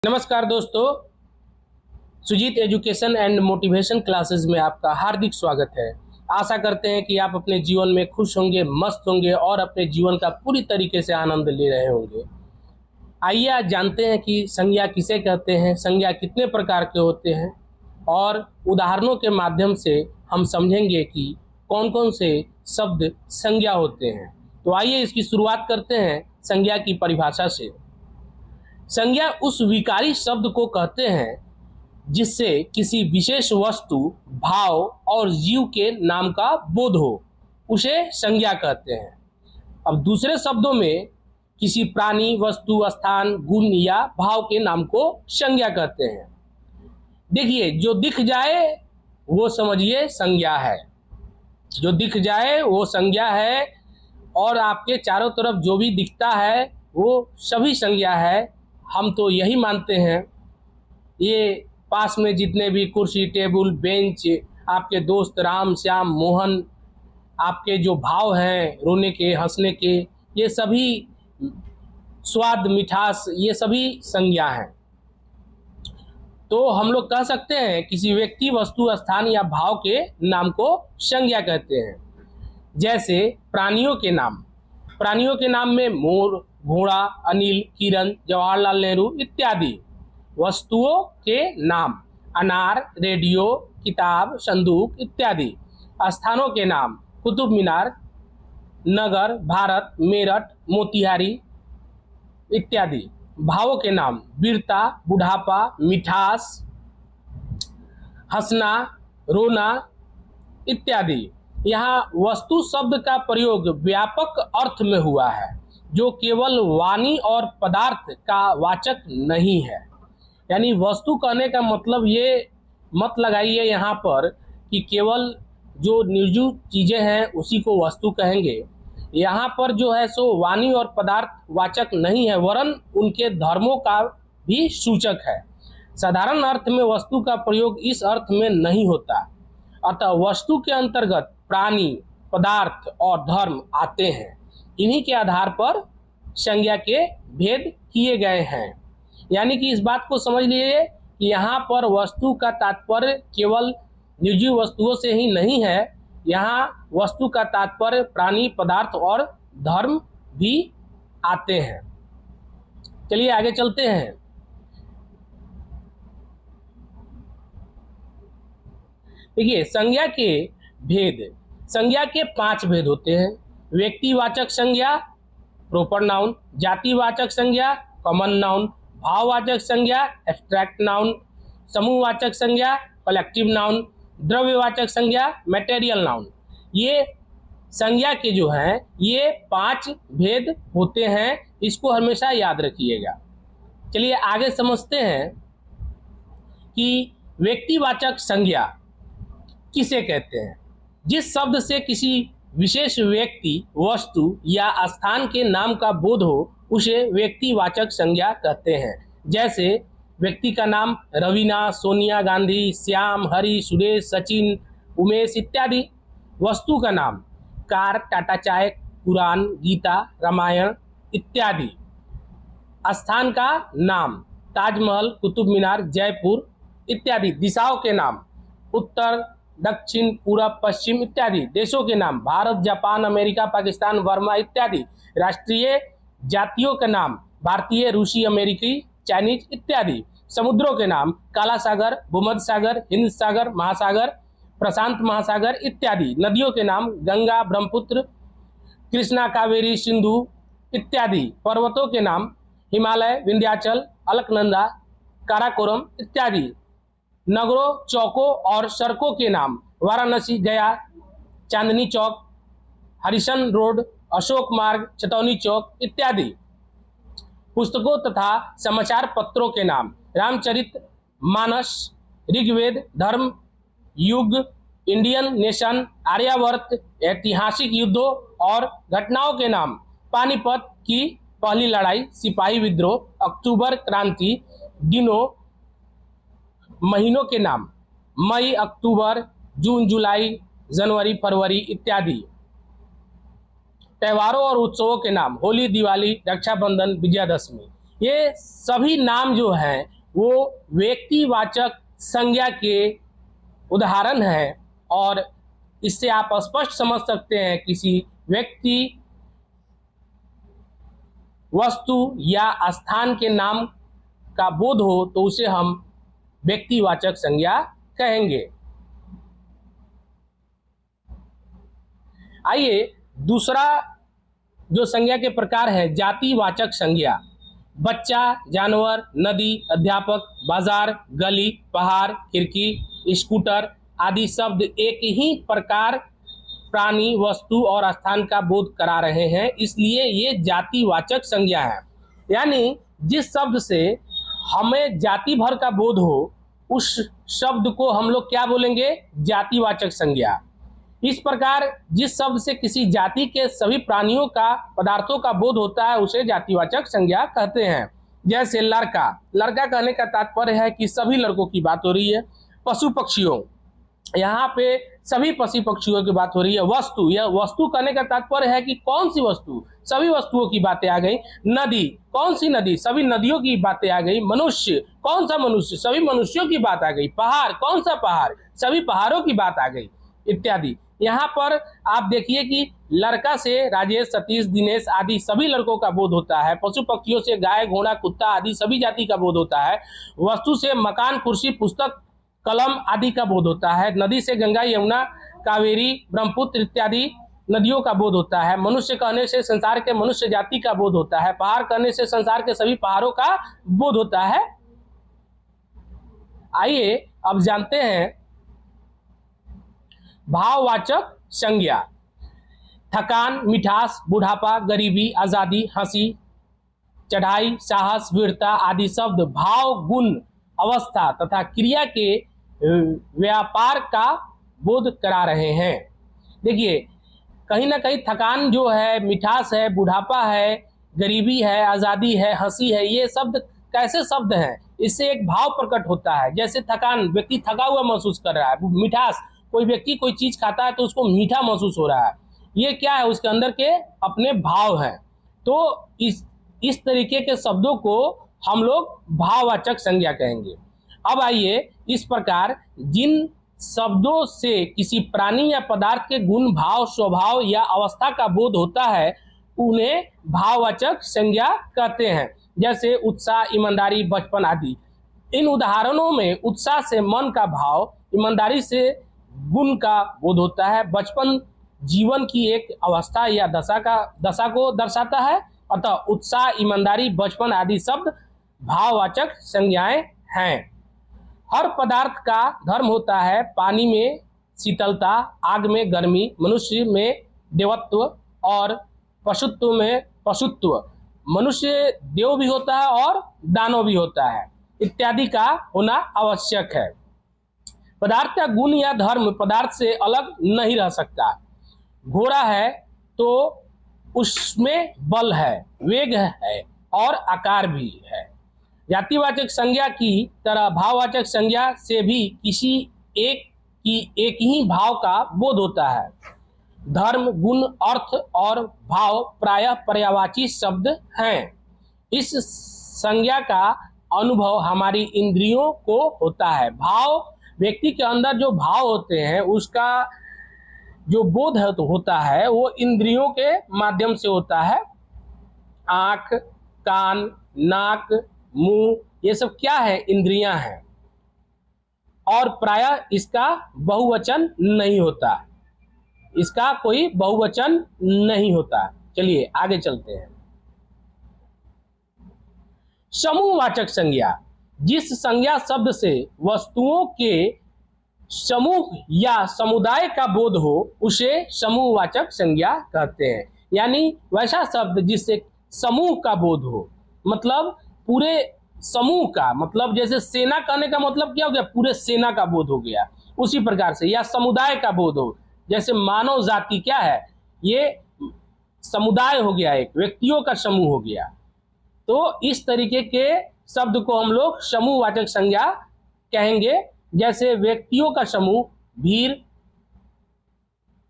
नमस्कार दोस्तों, Sujeet education and motivation classes में आपका हार्दिक स्वागत है। आशा करते हैं कि आप अपने जीवन में खुश होंगे, मस्त होंगे और अपने जीवन का पूरी तरीके से आनंद ले रहे होंगे। आइए आज जानते हैं कि संज्ञा किसे कहते हैं, संज्ञा कितने प्रकार के होते हैं और उदाहरणों के माध्यम से हम समझेंगे कि कौन कौन से शब्द संज्ञा होते हैं। तो आइए इसकी शुरुआत करते हैं संज्ञा की परिभाषा से। संज्ञा उस विकारी शब्द को कहते हैं जिससे किसी विशेष वस्तु, भाव और जीव के नाम का बोध हो, उसे संज्ञा कहते हैं। अब दूसरे शब्दों में किसी प्राणी, वस्तु, स्थान, गुण या भाव के नाम को संज्ञा कहते हैं। देखिए, जो दिख जाए वो समझिए संज्ञा है। जो दिख जाए वो संज्ञा है और आपके चारों तरफ जो भी दिखता है वो सभी संज्ञा है। हम तो यही मानते हैं। ये पास में जितने भी कुर्सी, टेबल, बेंच, आपके दोस्त राम, श्याम, मोहन, आपके जो भाव हैं रोने के, हंसने के, ये सभी स्वाद, मिठास, ये सभी संज्ञा हैं। तो हम लोग कह सकते हैं किसी व्यक्ति, वस्तु, स्थान या भाव के नाम को संज्ञा कहते हैं। जैसे प्राणियों के नाम। प्राणियों के नाम में मोर, घोड़ा, अनिल, किरण, जवाहरलाल नेहरू इत्यादि। वस्तुओं के नाम अनार, रेडियो, किताब, संदूक इत्यादि। स्थानों के नाम कुतुब मीनार, नगर, भारत, मेरठ, मोतिहारी इत्यादि। भावों के नाम वीरता, बुढ़ापा, मिठास, हंसना, रोना इत्यादि। यहाँ वस्तु शब्द का प्रयोग व्यापक अर्थ में हुआ है, जो केवल वाणी और पदार्थ का वाचक नहीं है। यानी वस्तु कहने का मतलब ये मत लगाइए यहाँ पर कि केवल जो निर्जीव चीज़ें हैं उसी को वस्तु कहेंगे। यहाँ पर जो है सो वाणी और पदार्थ वाचक नहीं है, वरन उनके धर्मों का भी सूचक है। साधारण अर्थ में वस्तु का प्रयोग इस अर्थ में नहीं होता। अतः वस्तु के अंतर्गत प्राणी, पदार्थ और धर्म आते हैं। इन्हीं के आधार पर संज्ञा के भेद किए गए हैं। यानी कि इस बात को समझ लीजिए कि यहाँ पर वस्तु का तात्पर्य केवल निर्जीव वस्तुओं से ही नहीं है। यहाँ वस्तु का तात्पर्य प्राणी, पदार्थ और धर्म भी आते हैं। चलिए आगे चलते हैं। देखिए, संज्ञा के भेद। संज्ञा के 5 भेद होते हैं। व्यक्तिवाचक संज्ञा, प्रॉपर नाउन। जातिवाचक संज्ञा, कॉमन नाउन। भाववाचक संज्ञा, एब्स्ट्रैक्ट नाउन। समूहवाचक संज्ञा, कलेक्टिव नाउन। द्रव्यवाचक संज्ञा, मटेरियल नाउन। ये संज्ञा के जो हैं ये 5 भेद होते हैं। इसको हमेशा याद रखिएगा। चलिए आगे समझते हैं कि व्यक्तिवाचक संज्ञा किसे कहते हैं। जिस शब्द से किसी विशेष व्यक्ति, वस्तु या स्थान के नाम का बोध हो, उसे व्यक्तिवाचक संज्ञा कहते हैं। जैसे व्यक्ति का नाम रवीना, सोनिया गांधी, श्याम, हरि, सुरेश, सचिन, उमेश इत्यादि। वस्तु का नाम कार, टाटा चाय, कुरान, गीता, रामायण इत्यादि। स्थान का नाम ताजमहल, कुतुब मीनार, जयपुर इत्यादि। दिशाओं के नाम उत्तर, दक्षिण, पूरब, पश्चिम इत्यादि। देशों के नाम भारत, जापान, अमेरिका, पाकिस्तान, वर्मा इत्यादि। राष्ट्रीय जातियों के नाम भारतीय, रूसी, अमेरिकी, चाइनीज इत्यादि। समुद्रों के नाम काला सागर, भूमध्य सागर, हिंद सागर, महासागर, प्रशांत महासागर इत्यादि। नदियों के नाम गंगा, ब्रह्मपुत्र, कृष्णा, कावेरी, सिंधु इत्यादि। पर्वतों के नाम हिमालय, विंध्याचल, अलकनंदा, काराकोरम इत्यादि। नगरों, चौकों और सड़कों के नाम वाराणसी, गया, चांदनी चौक, हरिशन रोड, अशोक मार्ग, चतौनी चौक इत्यादि। पुस्तकों तथा समाचार पत्रों के नाम रामचरित मानस, ऋग्वेद, धर्म युग, इंडियन नेशन, आर्यावर्त। ऐतिहासिक युद्धों और घटनाओं के नाम पानीपत की पहली लड़ाई, सिपाही विद्रोह, अक्टूबर क्रांति। दिनों, महीनों के नाम मई, अक्टूबर, जून, जुलाई, जनवरी, फरवरी इत्यादि। त्योहारों और उत्सवों के नाम होली, दिवाली, रक्षाबंधन, विजयादशमी। ये सभी नाम जो हैं वो व्यक्तिवाचक संज्ञा के उदाहरण हैं और इससे आप स्पष्ट समझ सकते हैं किसी व्यक्ति, वस्तु या स्थान के नाम का बोध हो तो उसे हम व्यक्तिवाचक संज्ञा कहेंगे। आइए दूसरा जो संज्ञा के प्रकार है जातिवाचक संज्ञा। बच्चा, जानवर, नदी, अध्यापक, बाजार, गली, पहाड़, खिड़की, स्कूटर आदि शब्द एक ही प्रकार, प्राणी, वस्तु और स्थान का बोध करा रहे हैं, इसलिए ये जातिवाचक संज्ञा है। यानी जिस शब्द से हमें जाति भर का बोध हो उस शब्द को हम लोग क्या बोलेंगे? जातिवाचक संज्ञा। इस प्रकार जिस शब्द से किसी जाति के सभी प्राणियों का, पदार्थों का बोध होता है उसे जातिवाचक संज्ञा कहते हैं। जैसे लड़का, लड़का कहने का तात्पर्य है कि सभी लड़कों की बात हो रही है। पशु पक्षियों, यहाँ पे सभी पशु पक्षियों की बात हो रही है। वस्तु, यह वस्तु कहने का तात्पर्य है कि कौन सी वस्तु, सभी वस्तुओं की बातें आ गई। नदी, कौन सी नदी, सभी नदियों की बातें आ गई। मनुष्य, कौन सा मनुष्य, सभी मनुष्यों की बात आ गई। पहाड़, कौन सा पहाड़, सभी पहाड़ों की बात आ गई, इत्यादि। यहाँ पर आप देखिए कि लड़का से राजेश, सतीश, दिनेश आदि सभी लड़कों का बोध होता है। पशु पक्षियों से गाय, घोड़ा, कुत्ता आदि सभी जाति का बोध होता है। वस्तु से मकान, कुर्सी, पुस्तक, कलम आदि का बोध होता है। नदी से गंगा, यमुना, कावेरी, ब्रह्मपुत्र इत्यादि नदियों का बोध होता है। मनुष्य कहने से संसार के मनुष्य जाति का बोध होता है। पहाड़ कहने से संसार के सभी पहाड़ों का बोध होता है। आइए अब जानते हैं भाववाचक संज्ञा। थकान, मिठास, बुढ़ापा, गरीबी, आजादी, हंसी, चढ़ाई, साहस, वीरता आदि शब्द भाव, गुण, अवस्था तथा क्रिया के व्यापार का बोध करा रहे हैं। देखिए कहीं ना कहीं थकान जो है, मिठास है, बुढ़ापा है, गरीबी है, आज़ादी है, हंसी है, ये शब्द कैसे शब्द हैं? इससे एक भाव प्रकट होता है। जैसे थकान, व्यक्ति थका हुआ महसूस कर रहा है। मिठास, कोई व्यक्ति कोई चीज खाता है तो उसको मीठा महसूस हो रहा है। ये क्या है? उसके अंदर के अपने भाव हैं। तो इस तरीके के शब्दों को हम लोग भाववाचक संज्ञा कहेंगे। अब आइए इस प्रकार जिन शब्दों से किसी प्राणी या पदार्थ के गुण, भाव, स्वभाव या अवस्था का बोध होता है उन्हें भाववाचक संज्ञा कहते हैं। जैसे उत्साह, ईमानदारी, बचपन आदि। इन उदाहरणों में उत्साह से मन का भाव, ईमानदारी से गुण का बोध होता है। बचपन जीवन की एक अवस्था या दशा को दर्शाता है। अतः उत्साह, ईमानदारी, बचपन आदि शब्द भाववाचक संज्ञाएं हैं। हर पदार्थ का धर्म होता है। पानी में शीतलता, आग में गर्मी, मनुष्य में देवत्व और पशुत्व में पशुत्व। मनुष्य देव भी होता है और दानव भी होता है, इत्यादि का होना आवश्यक है। पदार्थ का गुण या धर्म पदार्थ से अलग नहीं रह सकता। घोड़ा है तो उसमें बल है, वेग है और आकार भी है। जातिवाचक संज्ञा की तरह भाववाचक संज्ञा से भी किसी एक ही भाव का बोध होता है। धर्म, गुण, अर्थ और भाव प्रायः पर्यायवाची शब्द हैं। इस संज्ञा का अनुभव हमारी इंद्रियों को होता है। भाव, व्यक्ति के अंदर जो भाव होते हैं उसका जो बोध होता है वो इंद्रियों के माध्यम से होता है। आँख, कान, नाक, मुंह, ये सब क्या है? इंद्रियां हैं। और प्रायः इसका बहुवचन नहीं होता, इसका कोई बहुवचन नहीं होता। चलिए आगे चलते हैं। समूहवाचक संज्ञा। जिस संज्ञा शब्द से वस्तुओं के समूह या समुदाय का बोध हो उसे समूहवाचक संज्ञा कहते हैं। यानी वैसा शब्द जिससे समूह का बोध हो, मतलब पूरे समूह का, मतलब जैसे सेना कहने का मतलब क्या हो गया? पूरे सेना का बोध हो गया। उसी प्रकार से या समुदाय का बोध हो, जैसे मानव जाति क्या है? ये समुदाय हो गया, एक व्यक्तियों का समूह हो गया। तो इस तरीके के शब्द को हम लोग समूहवाचक संज्ञा कहेंगे। जैसे व्यक्तियों का समूह, भीड़,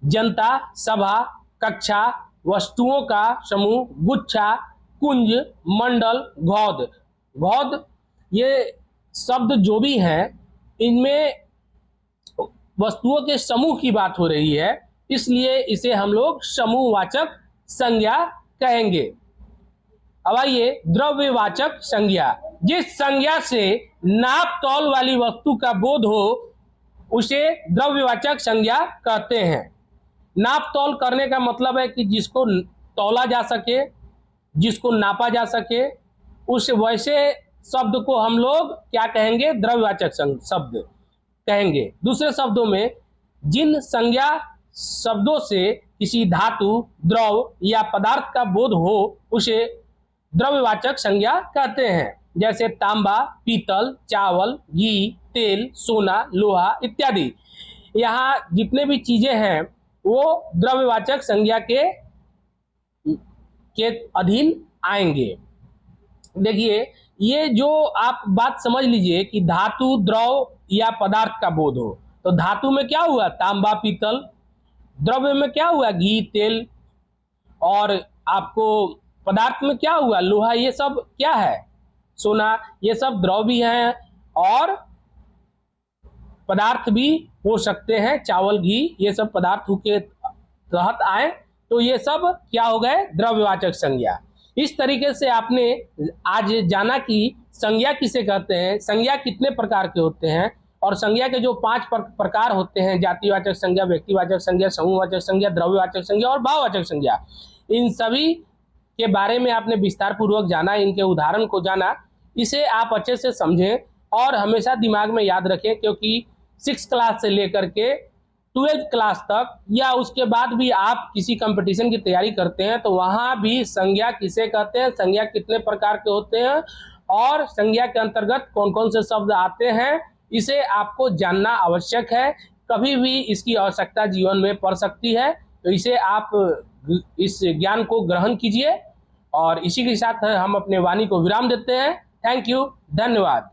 जनता, सभा, कक्षा, वस्तुओं का समूह, गुच्छा, कुंज, मंडल, गौध। गौध ये शब्द जो भी हैं इनमें वस्तुओं के समूह की बात हो रही है, इसलिए इसे हम लोग समूहवाचक संज्ञा कहेंगे। अब आइए द्रव्यवाचक संज्ञा। जिस संज्ञा से नाप तौल वाली वस्तु का बोध हो उसे द्रव्यवाचक संज्ञा कहते हैं। नाप तौल करने का मतलब है कि जिसको तौला जा सके, जिसको नापा जा सके, उस वैसे शब्द को हम लोग क्या कहेंगे? द्रव्यवाचक शब्द कहेंगे। दूसरे शब्दों में जिन संज्ञा शब्दों से किसी धातु, द्रव या पदार्थ का बोध हो उसे द्रव्यवाचक संज्ञा कहते हैं। जैसे तांबा, पीतल, चावल, घी, तेल, सोना, लोहा इत्यादि। यहाँ जितने भी चीजें हैं वो द्रव्यवाचक संज्ञा के अधीन आएंगे। देखिए, ये जो आप बात समझ लीजिए कि धातु, द्रव या पदार्थ का बोध हो, तो धातु में क्या हुआ? तांबा, पीतल। द्रव्य में क्या हुआ? घी, तेल। और आपको पदार्थ में क्या हुआ? लोहा। ये सब क्या है? सोना। ये सब द्रव भी हैं और पदार्थ भी हो सकते हैं। चावल, घी, ये सब पदार्थ के तहत आए तो ये सब क्या हो गए? द्रव्यवाचक संज्ञा। इस तरीके से आपने आज जाना कि संज्ञा किसे कहते हैं, संज्ञा कितने प्रकार के होते हैं, और संज्ञा के जो 5 प्रकार होते हैं, जातिवाचक संज्ञा, व्यक्तिवाचक संज्ञा, समूहवाचक संज्ञा, द्रव्यवाचक संज्ञा और भाववाचक संज्ञा, इन सभी के बारे में आपने विस्तार पूर्वक जाना, इनके उदाहरण को जाना। इसे आप अच्छे से समझें और हमेशा दिमाग में याद रखें, क्योंकि 6th क्लास से लेकर के 12th क्लास तक या उसके बाद भी आप किसी कंपटीशन की तैयारी करते हैं तो वहाँ भी संज्ञा किसे कहते हैं, संज्ञा कितने प्रकार के होते हैं और संज्ञा के अंतर्गत कौन कौन से शब्द आते हैं, इसे आपको जानना आवश्यक है। कभी भी इसकी आवश्यकता जीवन में पड़ सकती है, तो इसे आप इस ज्ञान को ग्रहण कीजिए। और इसी के साथ हम अपने वाणी को विराम देते हैं। थैंक यू, धन्यवाद।